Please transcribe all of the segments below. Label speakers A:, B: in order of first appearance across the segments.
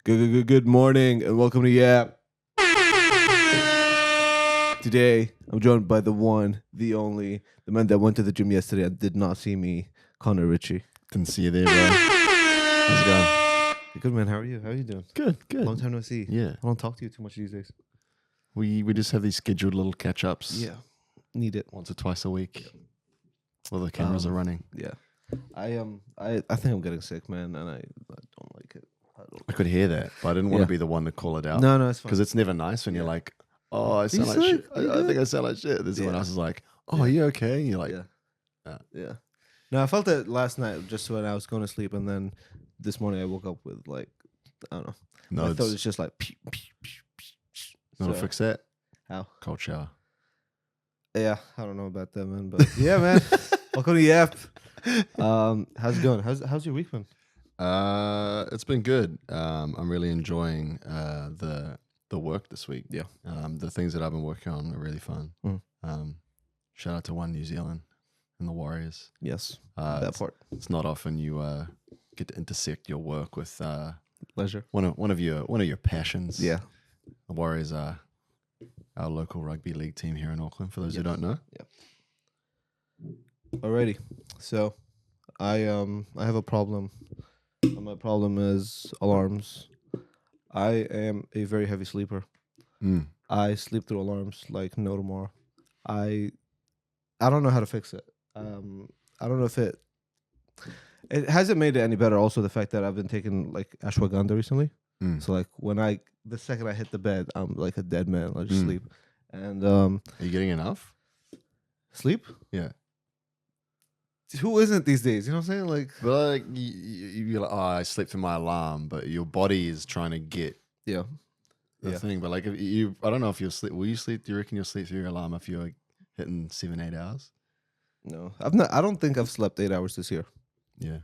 A: Good morning and welcome to YAP. Today, I'm joined by the one, the only, the man that went to the gym yesterday and did not see me, Connor Ritchie.
B: Didn't see you there, bro. How's it going?
A: Good man, how are you? How are you doing?
B: Good.
A: Long time no see.
B: Yeah.
A: I don't talk to you too much these days.
B: We just have these scheduled little catch-ups.
A: Yeah, need it.
B: Once or twice a week. While the cameras are running.
A: Yeah, I think I'm getting sick, man, and I don't like it.
B: I could hear that, but I didn't want to be the one to call it out.
A: No, it's fine.
B: Because it's never nice when you're like, oh, I sound like shit. I think I sound like shit. Then someone else is like, oh, are you okay? And you're like,
A: yeah. No, I felt it last night just when I was going to sleep, and then this morning I woke up with like, I don't know.
B: No,
A: I thought it was just like, pew, pew, pew, pew.
B: You want to fix that?
A: How?
B: Cold shower.
A: Yeah, I don't know about that, man. But yeah, man. Welcome to YAP. How's it going? How's your week been?
B: It's been good. I'm really enjoying the work this week.
A: Yeah.
B: The things that I've been working on are really fun. Shout out to One New Zealand and the Warriors.
A: Yes, that part.
B: It's not often you get to intersect your work with
A: Leisure.
B: one of your passions.
A: Yeah.
B: The Warriors are our local rugby league team here in Auckland. For those who don't know.
A: Yeah. Alrighty. So, I have a problem. My problem is alarms. I am a very heavy sleeper. I sleep through alarms like no tomorrow. I don't know how to fix it. I don't know if it hasn't made it any better. Also, the fact that I've been taking like ashwagandha recently. So like the second I hit the bed, I'm like a dead man. I just sleep. And
B: are you getting enough
A: sleep?
B: Yeah.
A: Who isn't these days? You know what I'm saying? Like,
B: but like you're like, oh, I sleep through my alarm, but your body is trying to get the thing. But like, if you, I don't know if you'll sleep. Will you sleep? Do you reckon you'll sleep through your alarm if you're like hitting 7-8 hours?
A: No, I've not. I don't think I've slept 8 hours this year.
B: Yeah.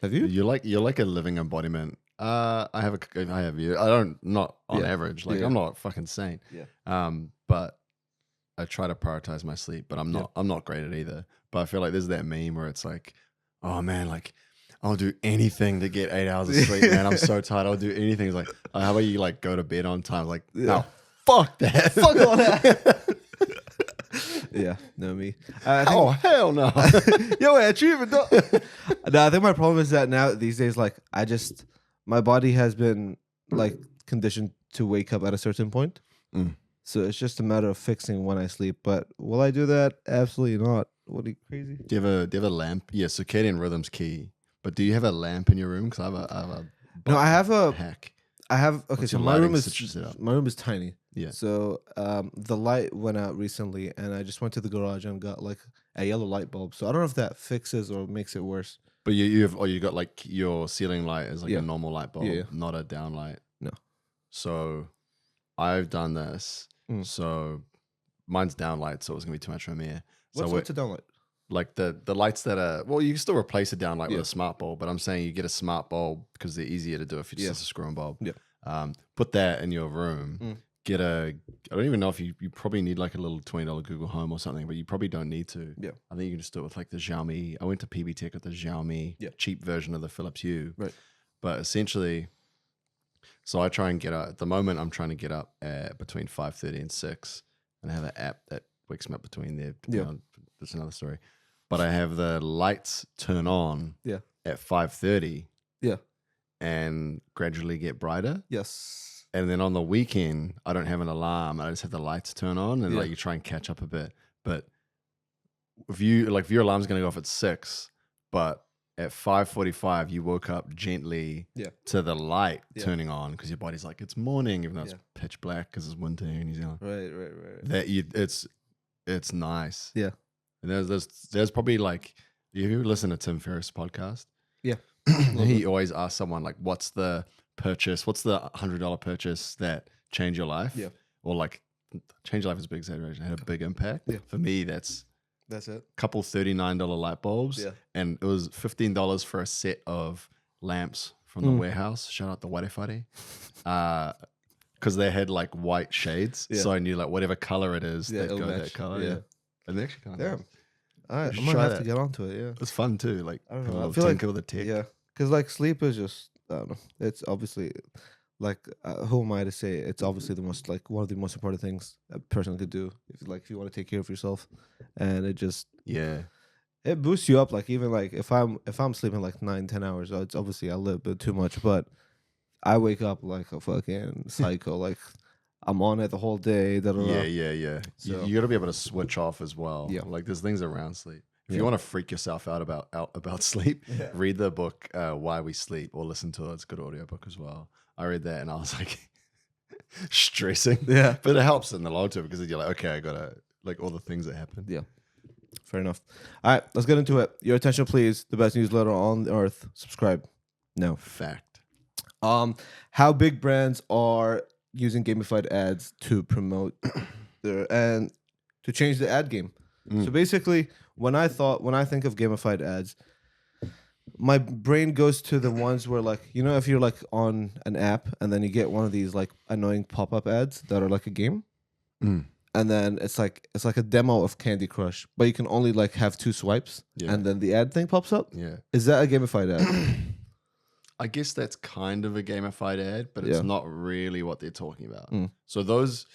A: Have you?
B: You're like a living embodiment. I have you. I don't, not on average. Like I'm not fucking sane.
A: Yeah.
B: But I try to prioritize my sleep, but I'm not great at either. But I feel like there's that meme where it's like, oh man, like I'll do anything to get 8 hours of sleep, man. I'm so tired. I'll do anything. It's like, how about you like go to bed on time? Like, no, fuck that.
A: Fuck all that. Yeah, no me.
B: Oh hell no.
A: Yo, achievement. No, I think my problem is that now these days, like my body has been like conditioned to wake up at a certain point. So it's just a matter of fixing when I sleep. But will I do that? Absolutely not. What are you crazy?
B: Do you have a lamp? Yeah, circadian rhythm's key. But do you have a lamp in your room? Because I have a
A: hack.
B: What's
A: So
B: your
A: my room
B: lighting
A: is tiny. Yeah. So the light went out recently, and I just went to the garage and got like a yellow light bulb. So I don't know if that fixes or makes it worse.
B: But you got like your ceiling light is like a normal light bulb, not a down light.
A: No.
B: So I've done this. So mine's down light, so it's gonna be too much for me.
A: What's a down light?
B: Like the lights that are, well, you can still replace a down light with a smart bulb, but I'm saying you get a smart bulb because they're easier to do if it's just a screw-in bulb.
A: Yeah.
B: Put that in your room. Get I don't even know if you probably need like a little $20 Google Home or something, but you probably don't need to. Yeah. I think you can just do it with like the Xiaomi. I went to PB Tech with the Xiaomi cheap version of the Philips Hue. Right. But essentially, so I try and get up, at the moment I'm trying to get up at between 5:30 and 6, and I have an app that wakes me up between there. That's another story. But I have the lights turn on at 5:30. Yeah. And gradually get brighter.
A: Yes.
B: And then on the weekend, I don't have an alarm. I just have the lights turn on, and like you try and catch up a bit. But if your alarm's gonna go off at 6, but at 5:45 you woke up gently to the light turning on because your body's like, it's morning, even though it's pitch black because it's winter here in New Zealand. Right. It's nice. Yeah. And there's probably like, have you listened to Tim Ferriss' podcast? Yeah. He always asks someone like, what's the $100 purchase that changed your life? Yeah. Or like change your life is a big exaggeration, had a big impact. Yeah. For me, that's it. A couple $39 light bulbs. Yeah. And it was $15 for a set of lamps from the warehouse. Shout out to Warefare. Because they had like white shades. Yeah. So I knew like whatever color it is, they'd go that color. Yeah. And they actually kind of nice.
A: I might have to get onto it. Yeah,
B: it's fun too. Like
A: I don't know. I feel like with the tech. Yeah, because like sleep is just, I don't know. It's obviously like who am I to say it's obviously the most like one of the most important things a person could do if you want to take care of yourself, and it just
B: Yeah.
A: it boosts you up. Like even like if I'm sleeping like 9-10 hours, it's obviously a little bit too much, but I wake up like a fucking psycho. Like I'm on it the whole day. Da, da,
B: Yeah,
A: da.
B: yeah, yeah.
A: So
B: You got to be able to switch off as well.
A: yeah,
B: Like there's things around sleep. If
A: yeah,
B: you want to freak yourself out about sleep,
A: yeah,
B: read the book Why We Sleep or listen to it. It's a good audiobook as well. I read that and I was like stressing.
A: yeah,
B: But it helps in the long term because then you're like, okay, I gotta like all the things that happen.
A: yeah. Fair enough. All right, let's get into it. Your attention, please. The best newsletter on earth. Subscribe. No.
B: Fact.
A: How big brands are using gamified ads to promote their and to change the ad game. So basically, when I think of gamified ads, my brain goes to the ones where like if you're like on an app and then you get one of these like annoying pop-up ads that are like a game,
B: Mm.
A: and then it's like a demo of Candy Crush, but you can only like have 2 swipes,
B: Yeah.
A: and then the ad thing pops up.
B: Yeah.
A: Is that a gamified ad?
B: I guess that's kind of a gamified ad, but it's
A: Yeah.
B: not really what they're talking about.
A: Mm.
B: So those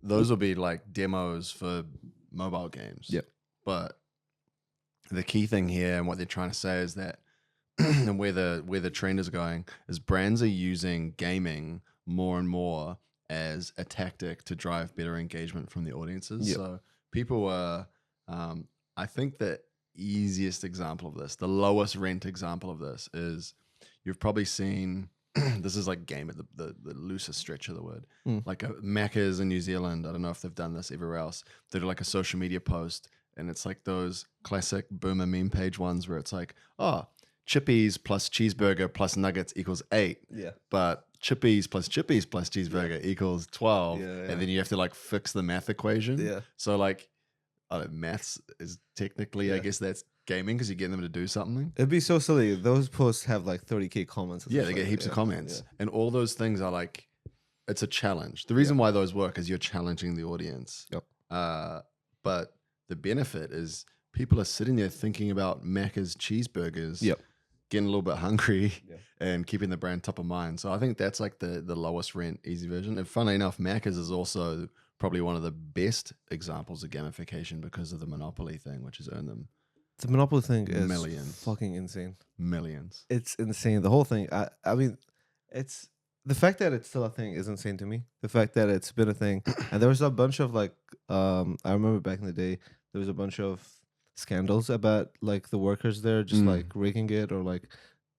B: will be like demos for mobile games.
A: Yeah.
B: But the key thing here and what they're trying to say is that and where the trend is going is brands are using gaming more and more as a tactic to drive better engagement from the audiences.
A: Yeah.
B: So people are I think the easiest example of this, the lowest rent example of this is you've probably seen this is like game at the loosest stretch of the word.
A: Mm.
B: Like Macca's in New Zealand. I don't know if they've done this everywhere else. They do like a social media post, and it's like those classic boomer meme page ones where it's like, oh, chippies plus cheeseburger plus nuggets equals 8.
A: Yeah.
B: But chippies plus cheeseburger equals 12.
A: Yeah, yeah.
B: And then you have to like fix the math equation.
A: Yeah.
B: So like, I don't know, maths is technically, I
A: Yeah.
B: guess that's gaming because you get them to do something.
A: It'd be so silly. Those posts have like 30K comments.
B: Yeah, they get heaps of comments. And all those things are like, it's a challenge. The reason why those work is you're challenging the audience.
A: Yep.
B: But the benefit is people are sitting there thinking about Macca's cheeseburgers,
A: Yep.
B: getting a little bit hungry
A: Yeah.
B: and keeping the brand top of mind. So I think that's like the lowest rent easy version. And funnily enough, Macca's is also probably one of the best examples of gamification because of the monopoly thing, which has earned them
A: The Monopoly thing is
B: Millions.
A: fucking insane.
B: millions.
A: It's insane. The whole thing. I mean, it's the fact that it's still a thing is insane to me. The fact that it's been a thing, and there was a bunch of like, I remember back in the day, there was a bunch of scandals about like the workers there just like rigging it or like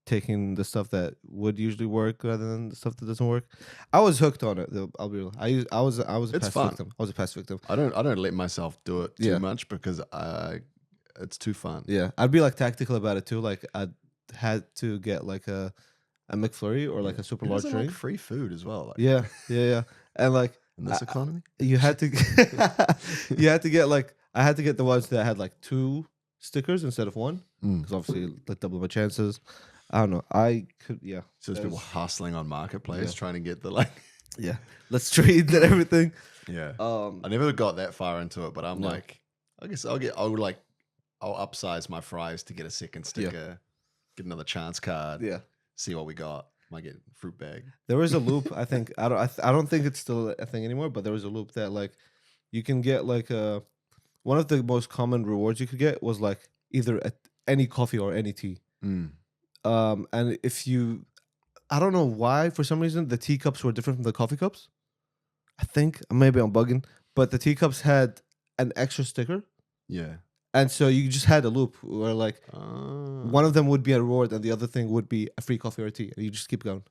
A: taking the stuff that would usually work rather than the stuff that doesn't work. I was hooked on it. Though, I'll be real. I was a
B: It's
A: past
B: fun.
A: victim. I was a past victim.
B: I don't let myself do it too
A: Yeah.
B: much because it's too fun.
A: Yeah, I'd be like tactical about it too. Like I had to get like a McFlurry or like a super
B: Who
A: large
B: doesn't like
A: drink.
B: free food as well? Like,
A: Yeah, and like
B: in this economy.
A: you had to, you had to get like I had to get the ones that had like 2 stickers instead of 1 because obviously like double my chances. I don't know. I could
B: So there's people hustling on Marketplace trying to get the like.
A: yeah. Let's trade and everything.
B: Yeah.
A: Um,
B: I never got that far into it, but I'm
A: No.
B: like, I guess I'll upsize my fries to get a second sticker, get another chance card,
A: yeah.
B: see what we got. Might get fruit bag.
A: There was a loop. I think I don't think it's still a thing anymore. But there was a loop that like you can get like one of the most common rewards you could get was like either any coffee or any tea. And if you, I don't know why for some reason the teacups were different from the coffee cups. I think maybe I'm bugging, but the teacups had an extra sticker,
B: Yeah.
A: and so you just had a loop where like one of them would be a reward and the other thing would be a free coffee or tea, and you just keep going,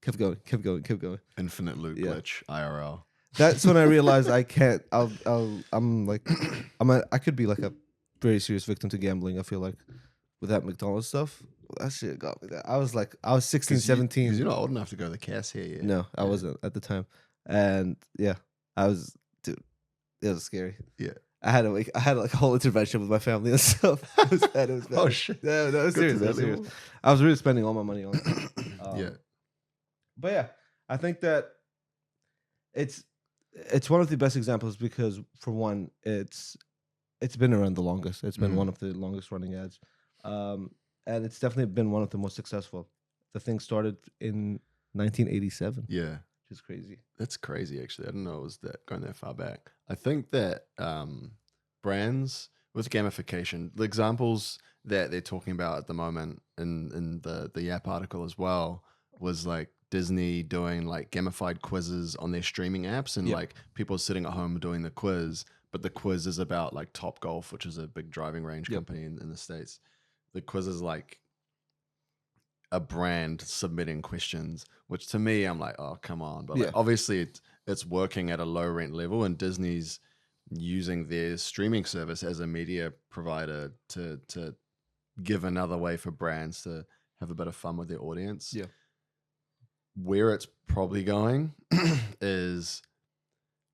A: kept going.
B: Infinite loop
A: Yeah.
B: glitch IRL.
A: That's when I realized I can't. I'm like, I could be like a very serious victim to gambling. I feel like with that McDonald's stuff, that shit got me. That I was 16, 17.
B: Because you're not old enough to go to the cash here yet.
A: No, I
B: Yeah.
A: wasn't at the time, and yeah, I was. Dude, it was scary.
B: Yeah.
A: I had like a whole intervention with my family and stuff. It was bad. It was bad.
B: Oh shit.
A: Yeah, no, it was
B: Good
A: serious.
B: to
A: It was
B: know.
A: serious. I was really spending all my money on it.
B: Yeah.
A: But yeah, I think that it's one of the best examples because for one, it's been around the longest. It's been
B: Mhm.
A: one of the longest running ads, and it's definitely been one of the most successful. The thing started in 1987,
B: Yeah.
A: which is crazy.
B: That's crazy, actually. I didn't know it was that going that far back. I think that brands with gamification, the examples that they're talking about at the moment in the YAP article as well was like Disney doing like gamified quizzes on their streaming apps, and
A: Yep.
B: like people sitting at home doing the quiz, but the quiz is about like Top Golf, which is a big driving range
A: Yep.
B: company in the States. The quiz is like a brand submitting questions, which to me, I'm like, oh, come on. But like,
A: Yeah.
B: obviously it's working at a low rent level, and Disney's using their streaming service as a media provider to give another way for brands to have a bit of fun with their audience.
A: Yeah.
B: Where it's probably going is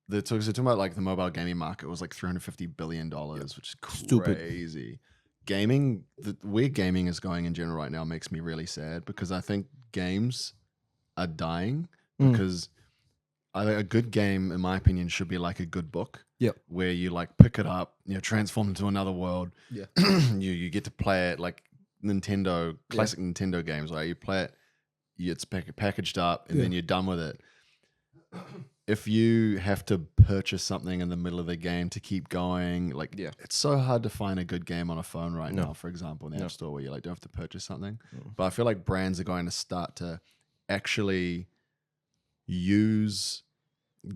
B: they're talking about like the mobile gaming market was like $350 billion, which is
A: Stupid.
B: crazy. Gaming, where gaming is going in general right now makes me really sad, because I think games are dying because I think a good game, in my opinion, should be like a good book.
A: Yep.
B: Where you like pick it up, transform into another world.
A: Yeah.
B: you get to play it like Nintendo, classic Nintendo games. Like you play it, it's packaged up, and then you're done with it. If you have to purchase something in the middle of the game to keep going, like it's so hard to find a good game on a phone right now, for example, in the App Store, where you like don't have to purchase something. But I feel like brands are going to start to actually use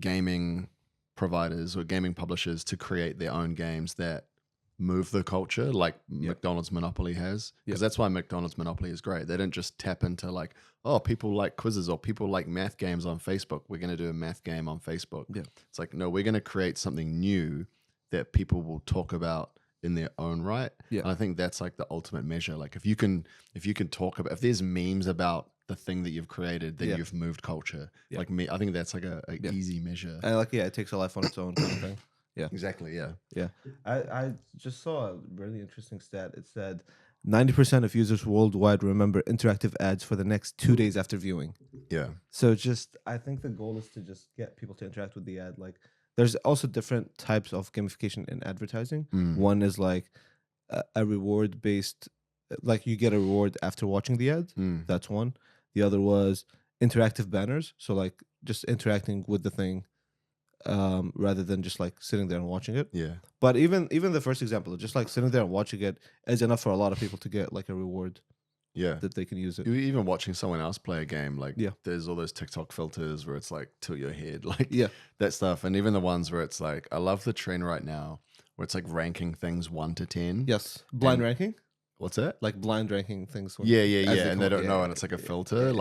B: gaming providers or gaming publishers to create their own games that move the culture, like McDonald's Monopoly has. Because that's why McDonald's Monopoly is great. They didn't just tap into like, oh, people like quizzes or people like math games on Facebook, we're going to do a math game on Facebook. It's like, no, we're going to create something new that people will talk about in their own right. And I think that's like the ultimate measure. Like if you can talk about, if there's memes about the thing that you've created, then you've moved culture. Like me, I think that's like a easy measure.
A: And like, it takes a life on its own kind of thing. Yeah,
B: exactly.
A: Yeah. I just saw a really interesting stat. It said 90% of users worldwide remember interactive ads for the next 2 days after viewing.
B: Yeah.
A: So I think the goal is to just get people to interact with the ad. Like, there's also different types of gamification in advertising. One is like a reward based, like you get a reward after watching the ad. That's one. The other was interactive banners. So like just interacting with the thing, rather than just like sitting there and watching it.
B: Yeah.
A: But even the first example, just like sitting there and watching it, is enough for a lot of people to get like a reward.
B: Yeah.
A: That they can use it.
B: Even watching someone else play a game, like there's all those TikTok filters where it's like tilt your head, like that stuff. And even the ones where it's like, I love the trend right now where it's like ranking things 1 to 10.
A: Yes. Blind ranking.
B: What's that?
A: Like blind ranking things.
B: Yeah. And they don't know, and it's like a filter.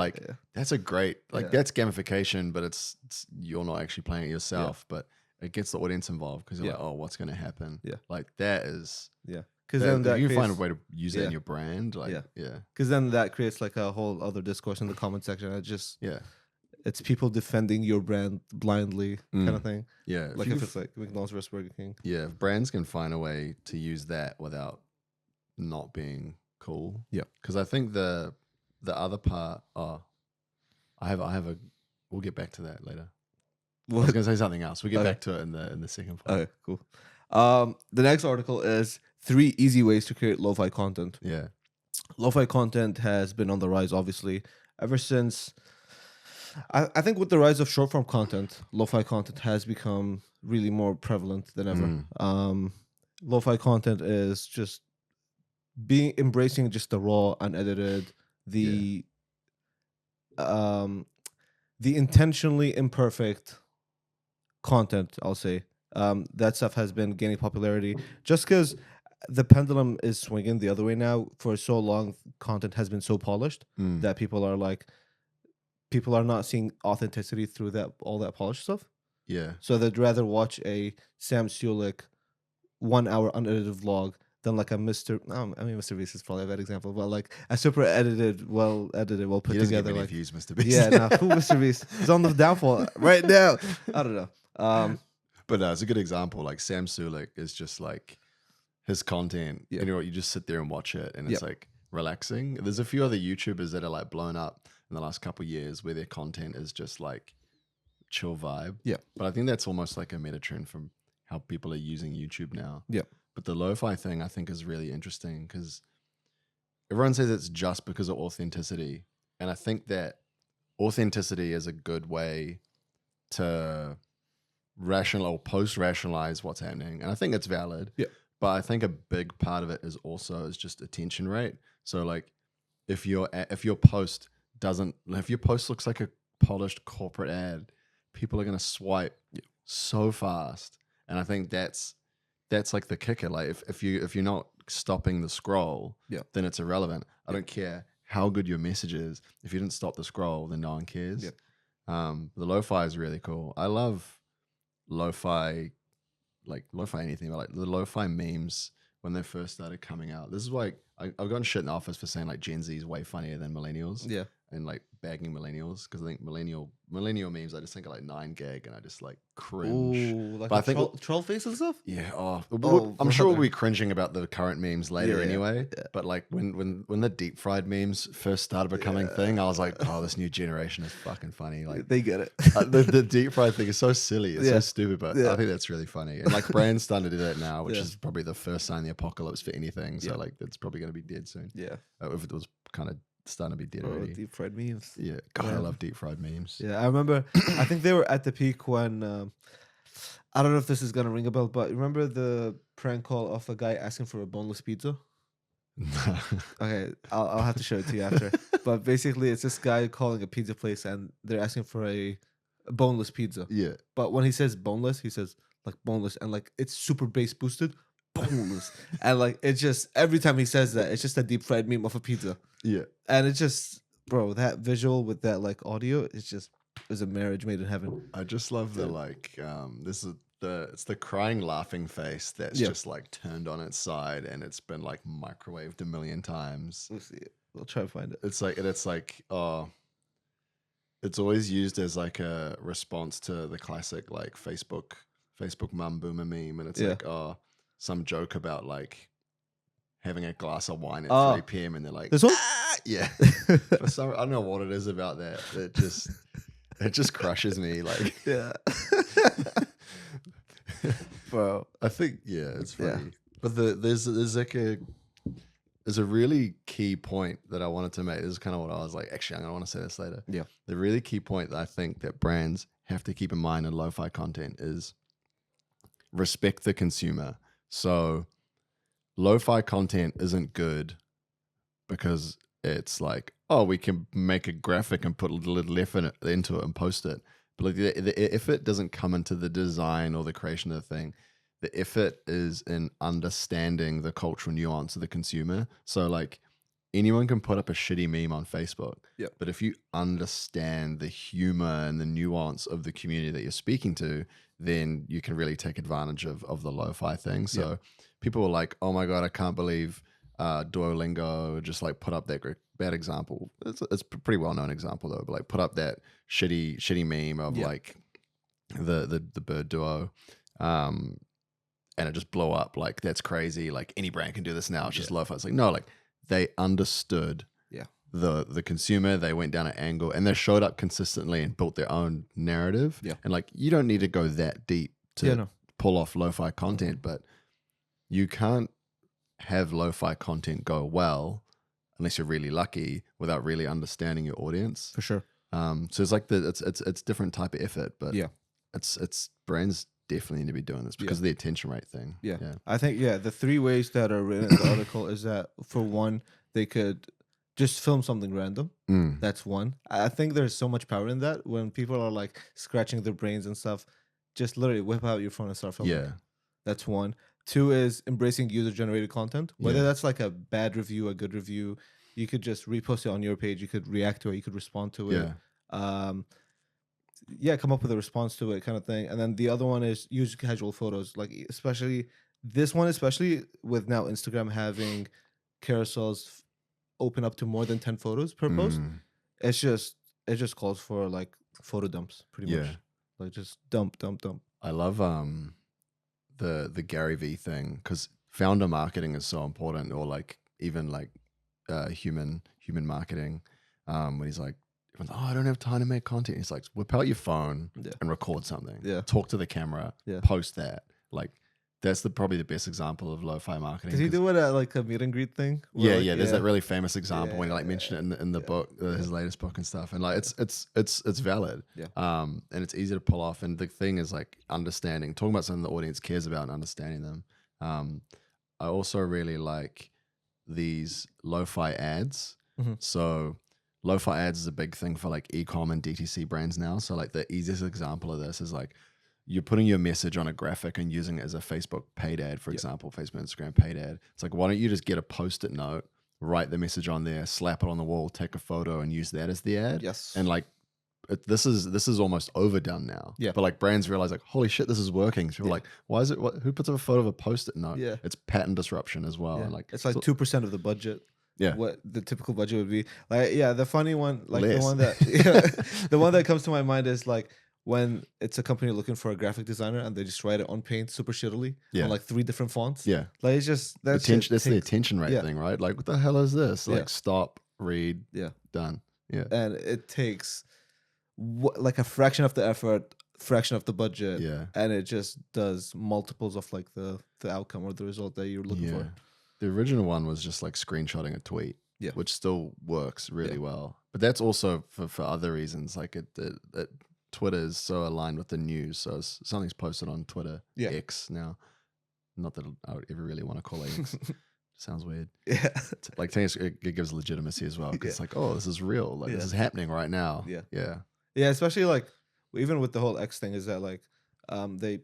B: That's a great, that's gamification, but it's you're not actually playing it yourself, but it gets the audience involved because you're like, oh, what's going to happen? Yeah. Like that is,
A: because then
B: you can find a way to use that in your brand. Like,
A: because then that creates like a whole other discourse in the comment section. It just, it's people defending your brand blindly kind of thing.
B: Yeah.
A: Like if it's like McDonald's versus Burger King.
B: Yeah. If brands can find a way to use that without not being cool.
A: Yeah.
B: Because I think the other part, I have a, we'll get back to that later. I was going to say something else. We'll get back to it in the second part.
A: Okay, cool. The next article is 3 easy ways to create lo-fi content.
B: Yeah.
A: Lo-fi content has been on the rise, obviously, ever since. I think with the rise of short-form content, lo-fi content has become really more prevalent than ever. Lo-fi content is just embracing just the raw, unedited, the intentionally imperfect content, I'll say. That stuff has been gaining popularity just because the pendulum is swinging the other way now. For so long, content has been so polished that people are not seeing authenticity through all that polished stuff.
B: Yeah.
A: So they'd rather watch a Sam Sulik 1 hour unedited vlog than like a Mr. Beast is probably a bad example, but like a super edited, well put
B: he doesn't
A: together.
B: Get many
A: like
B: views, Mr. Beast.
A: Yeah, nah, who Mr. Beast? He's on the downfall right now. I don't know.
B: But no, it's a good example. Like Sam Sulik is just like his content. You know what? You just sit there and watch it, and it's like relaxing. There's a few other YouTubers that are like blown up in the last couple of years where their content is just like chill vibe. Yeah. But I think that's almost like a meta trend from how people are using YouTube now. Yeah. But the lo-fi thing I think is really interesting because everyone says it's just because of authenticity. And I think that authenticity is a good way to rational or post-rationalize what's happening, and I think it's valid.
A: Yeah.
B: But I think a big part of it is also is just attention rate. So like, if your post looks like a polished corporate ad, people are gonna swipe so fast, and I think that's like the kicker. Like if you're not stopping the scroll, then it's irrelevant. I don't care how good your message is. If you didn't stop the scroll, then no one cares. The lo-fi is really cool. I love lo-fi, like lo-fi anything, but like the lo-fi memes when they first started coming out. This is why I've gotten shit in the office for saying like Gen Z is way funnier than millennials. Yeah. And like bagging millennials, because I think millennial memes, I just think are like 9 gag, and I just like cringe.
A: Ooh, like but I think troll face and stuff.
B: Yeah. I'm sure we'll be cringing about the current memes later anyway. Yeah. But like when the deep fried memes first started becoming thing, I was like, oh, this new generation is fucking funny. Like
A: they get it.
B: The deep fried thing is so silly. It's so stupid, but I think that's really funny. And like brands starting to do that now, which is probably the first sign of the apocalypse for anything. So like that's probably going to be dead soon. Yeah. If it was kind of starting to be dead already.
A: Deep fried memes.
B: Yeah. God, I love deep fried memes.
A: Yeah. I remember, I think they were at the peak when, I don't know if this is going to ring a bell, but remember the prank call of a guy asking for a boneless pizza? Okay. I'll have to show it to you after. But basically, it's this guy calling a pizza place and they're asking for a boneless pizza. Yeah. But when he says boneless, he says like boneless, and like it's super bass boosted. Boneless. And like it's just every time he says that, it's just a deep fried meme of a pizza. Yeah. And it's just, bro, that visual with that like audio, it's just a marriage made in heaven.
B: I just love the like it's the crying laughing face that's just like turned on its side, and it's been like microwaved a million times.
A: We'll see it. We'll try to find it.
B: It's like it's always used as like a response to the classic like Facebook mum boomer meme, and it's like some joke about like having a glass of wine at 3 p.m. and they're like,
A: this one?
B: Yeah. For some, I don't know what it is about that. It just crushes me. Like, yeah.
A: Bro,
B: I think it's funny. Yeah. But there's a really key point that I wanted to make. This is kind of what I was like, actually, I'm gonna want to say this later. Yeah. The really key point that I think that brands have to keep in mind in lo-fi content is respect the consumer. So lo-fi content isn't good because it's like, oh, we can make a graphic and put a little effort into it and post it. But like the effort doesn't come into the design or the creation of the thing. The effort is in understanding the cultural nuance of the consumer. So like anyone can put up a shitty meme on Facebook. Yep. But if you understand the humor and the nuance of the community that you're speaking to, then you can really take advantage of the lo-fi thing. So people were like, oh my God, I can't believe Duolingo just like put up that bad example. It's a pretty well-known example though, but like put up that shitty meme of like the bird duo. And it just blow up. Like, that's crazy. Like any brand can do this now. It's just lo-fi. It's like, no, like they understood the consumer. They went down an angle and they showed up consistently and built their own narrative. Yeah. And like, you don't need to go that deep to pull off lo-fi content, but you can't have lo-fi content go well unless you're really lucky without really understanding your audience.
A: For sure.
B: So it's like it's different type of effort, but it's brands definitely need to be doing this because of the attention rate thing.
A: Yeah. I think, the 3 ways that are written in the article is that, for one, they could just film something random. That's one. I think there's so much power in that when people are like scratching their brains and stuff. Just literally whip out your phone and start filming. Yeah. That's one. 2 is embracing user-generated content. Whether that's like a bad review, a good review, you could just repost it on your page. You could react to it. You could respond to it. Come up with a response to it, kind of thing. And then the other one is use casual photos. Like especially with now Instagram having carousels open up to more than 10 photos per post. It just calls for like photo dumps, pretty much. Like just dump.
B: I love the Gary V thing, because founder marketing is so important, or like even like human marketing. When he's like, oh, I don't have time to make content. He's like, whip out your phone and record something. Yeah. Talk to the camera. Yeah. Post that. Like, That's probably the best example of lo-fi marketing.
A: Did he
B: 'cause-
A: do it at like a meet and greet thing?
B: Yeah,
A: Like,
B: yeah. There's that really famous example when he like
A: Yeah,
B: mentioned it in the book, his latest book and stuff, and like it's valid.
A: Yeah.
B: And it's easy to pull off. And the thing is like talking about something the audience cares about and understanding them. I also really like these lo-fi ads.
A: Mhm.
B: So lo-fi ads is a big thing for like e-com and DTC brands now. So like the easiest example of this is like you're putting your message on a graphic and using it as a Facebook paid ad, for example, Facebook, Instagram paid ad. It's like, why don't you just get a post-it note, write the message on there, slap it on the wall, take a photo, and use that as the ad?
A: Yes.
B: And like, this is almost overdone now.
A: Yeah.
B: But like brands realize like, holy shit, this is working. So people are like, why is it? Who puts up a photo of a post-it note?
A: Yeah.
B: It's pattern disruption as well.
A: Yeah.
B: And like,
A: It's like 2% of the budget.
B: Yeah.
A: What the typical budget would be. Like, yeah, the funny one, like
B: Less.
A: the one that the one that comes to my mind is like when it's a company looking for a graphic designer and they just write it on Paint super shittily on like 3 different fonts.
B: Yeah.
A: Like it's just
B: That's the attention rate thing, right? Like, what the hell is this? Like, stop, read, done. Yeah.
A: And it takes like a fraction of the effort, fraction of the budget.
B: Yeah.
A: And it just does multiples of like the outcome or the result that you're looking for.
B: The original one was just like screenshotting a tweet, which still works really well. But that's also for other reasons. Like it Twitter is so aligned with the news. So something's posted on Twitter, X now. Not that I would ever really want to call it X. Sounds weird. Yeah. Like it gives legitimacy as well. Because it's like, oh, this is real. Like this is happening right now.
A: Yeah.
B: Yeah.
A: Yeah, especially like even with the whole X thing is that like there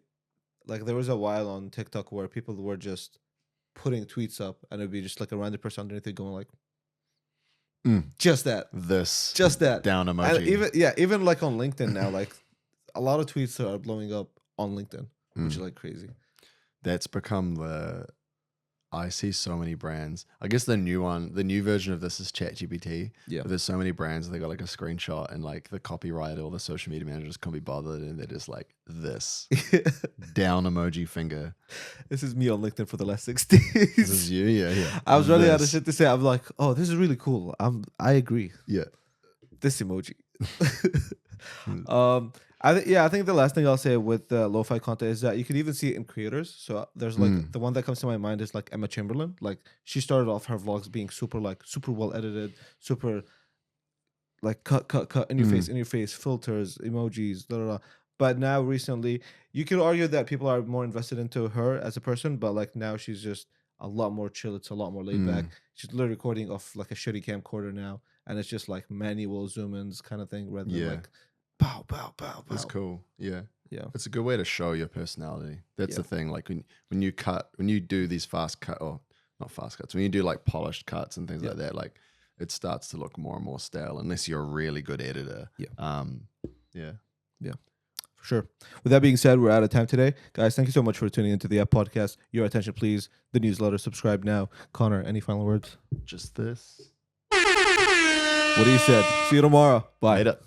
A: was a while on TikTok where people were just putting tweets up and it'd be just like a random person underneath it going like just that
B: down emoji.
A: And even like on LinkedIn now, like a lot of tweets are blowing up on LinkedIn, which is like crazy.
B: That's become I see so many brands. I guess the new version of this is ChatGPT.
A: Yeah.
B: But there's so many brands that they got like a screenshot and like the copywriter or the social media managers can't be bothered and they're just like this down emoji finger.
A: This is me on LinkedIn for the last 6 days.
B: This is you, yeah.
A: I was running out of shit to say. I'm like, oh, this is really cool. I agree.
B: Yeah.
A: This emoji. I think the last thing I'll say with the lo-fi content is that you can even see it in creators. So there's like the one that comes to my mind is like Emma Chamberlain. Like she started off her vlogs being super well edited, super like cut in your face, filters, emojis, blah, blah, blah. But now recently, you could argue that people are more invested into her as a person, but like now she's just a lot more chill. It's a lot more laid back. She's literally recording off like a shitty camcorder now, and it's just like manual zoom ins kind of thing rather than like pow, pow, pow, pow.
B: That's cool. Yeah.
A: Yeah.
B: It's a good way to show your personality. That's the thing. Like when you do these fast cut or not fast cuts, when you do like polished cuts and things like that, like it starts to look more and more stale unless you're a really good editor.
A: Yeah.
B: Yeah.
A: For sure. With that being said, we're out of time today. Guys, thank you so much for tuning into the YAP podcast. Your attention, please. The newsletter, subscribe now. Connor, any final words?
B: Just this.
A: What do you said? See you tomorrow. Bye.
B: Later.